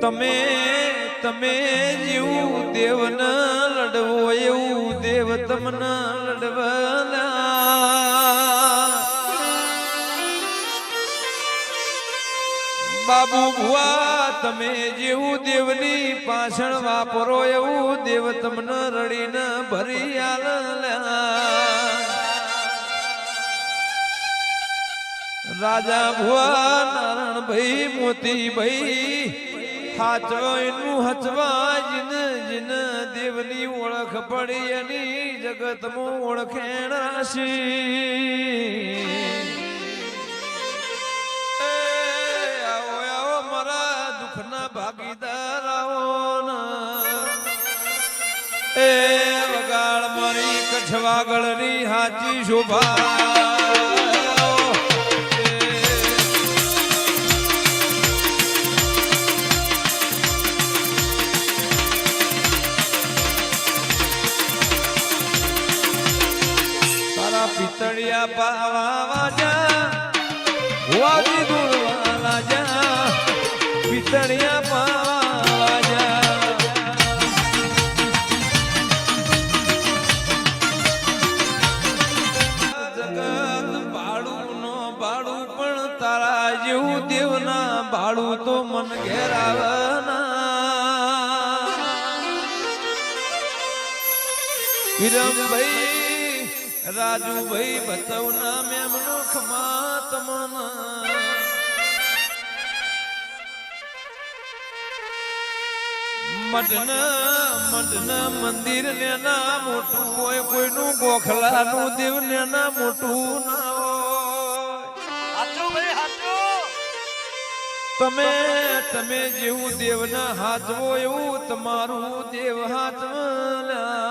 તમે તમે જેવું દેવન લડવો એવું દેવ તમને લડવાના બાબુ ભુવા તમે જેવું દેવની પાછળ વાપરો એવું દેવ તમને રડીને ભરી રાજા ભુવા નારાયણભાઈ મોતીભાઈ હાચવાનું હચવા જીન જીન દેવની ઓળખ પડી એની જગતમાં ઓળખેણ રાશી દુઃખના ભાગીદાર એ વગાડ મારી કચ્છવાગળની હાચી શોભા તારા પિતળિયા પાવા જા વાદી દુર્વાલા જા પિતળિયા પાવાજા જગત ભાડું નો ભાડું પણ તારા જેવું દેવના ભાડું તો મન ઘેરાવના વિરમભાઈ રાજુભાઈ બતવના મેમનો ખમા તમના મઢના મંદિર ને ના મોટું હોય કોઈનું ગોખલાનું દેવ ને ના મોટું ના હોય તમે તમે જેવું દેવના હાચવો એવું તમારું દેવ હાચવલા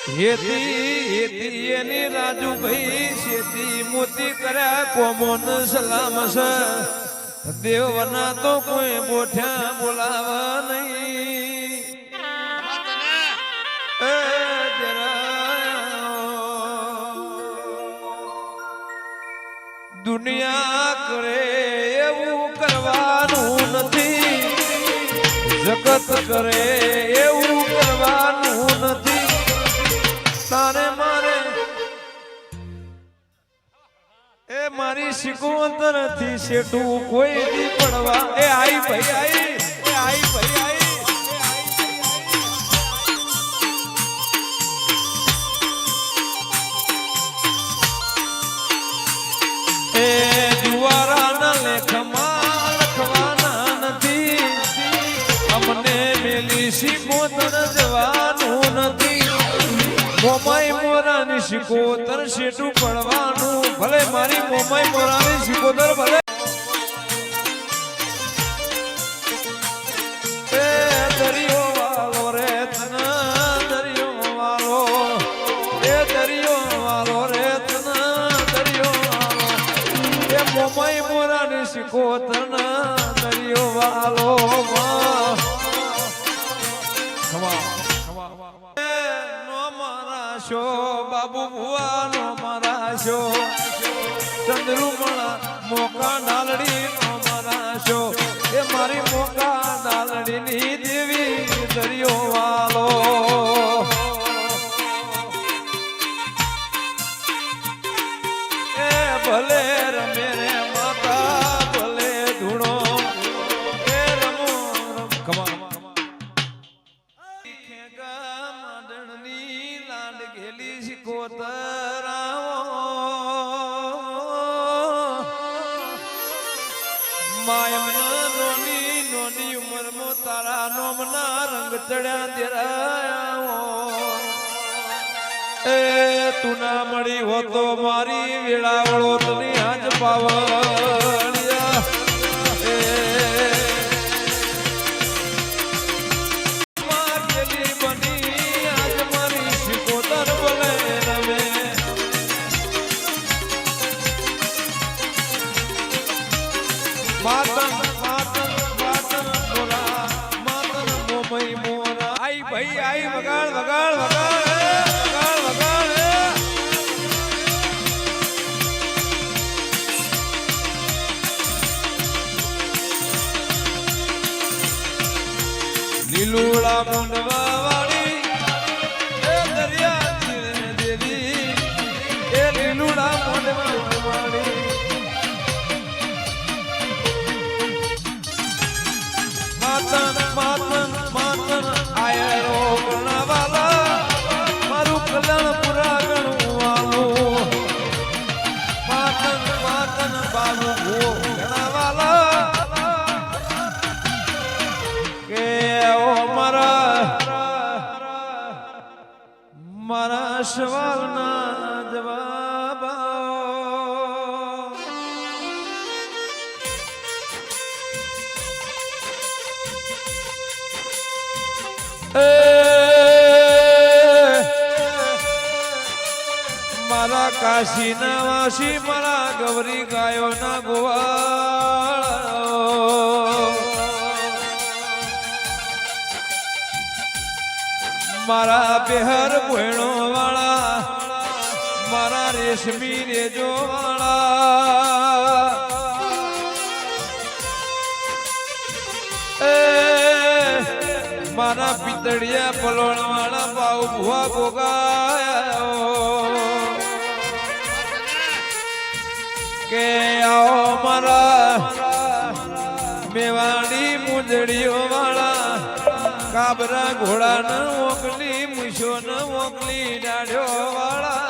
હેતી એની રાજુભાઈ શેતી મોતી કર્યા કોમોન સલામ દેવના તો કોઈ બોઠ્યા બોલાવા નહીં દુનિયા કરે એવું કરવાનું નથી જગત કરે એવું કરવાનું નથી તારે મારે એ મારી શિકોતર થી શેઠું કોઈ દી પડવા એ આઈ ભાઈ આઈ એ આઈ ભાઈ આઈ એ જુવારાના લેખમાં લખવાના નથી અમને મેલી શિકોતર જવાનું નથી મોમાઈ મોરાની શિકોતર શેઠું પડવાનું ભલે મારી મોમાઈ મોરાની શિકોતર ભલે એ દરિયો વાલો રે તના દરિયો વાલો એ દરિયો વાલો રે તના દરિયો વાલો એ મોમાઈ મોરાની શિકોતર ના દરિયો વાલો બાબુ ભુવાનો મારા શો ચંદ્રુમણા મોકા ડાલડી નો મારા શો એ મારી મોકા ડાલડી ની દેવી દરિયો વાલો એ ભલે રમે રે માતા ભલે ધૂણો એ રમો રમ કમા નોની ઉંમરમાં તારા નોમના રંગ ચડ્યા દેરાયા એ તું ના મળી હો તો મારી વેળાવળો તને આજ પાવળિયા ભાઈ આઈ વગાડ વગાડ વગાડ વગાડ વગાડ લીલુડા મુંડવા વાળી એ દરિયા તીરે દેવી એ લીલુડા મુંડવા વાળી માતન માતન માતન આયરો ગણવાલા મારું કલ્યાણ પુરા ગણવાલું માતન માતન બાબુ ભો ગણવાલા કે ઓ મારા સવાલના જવાબ મારા કાશી ના વાસી મારા ગૌરી ગાયો ના ગોવાળ મારા બેહર ભોયણો વાળા મારા રેશમી રેજો વાળા મારા પિતળિયા પલોણ વાળા બાઉ ભુવા ભોગાયા કે આવો મારા મેવાડી મુંદડીઓ વાળા કાબરા ઘોડા ન મોકલી મૂછો ન મોકલી ડાઢ્યો વાળા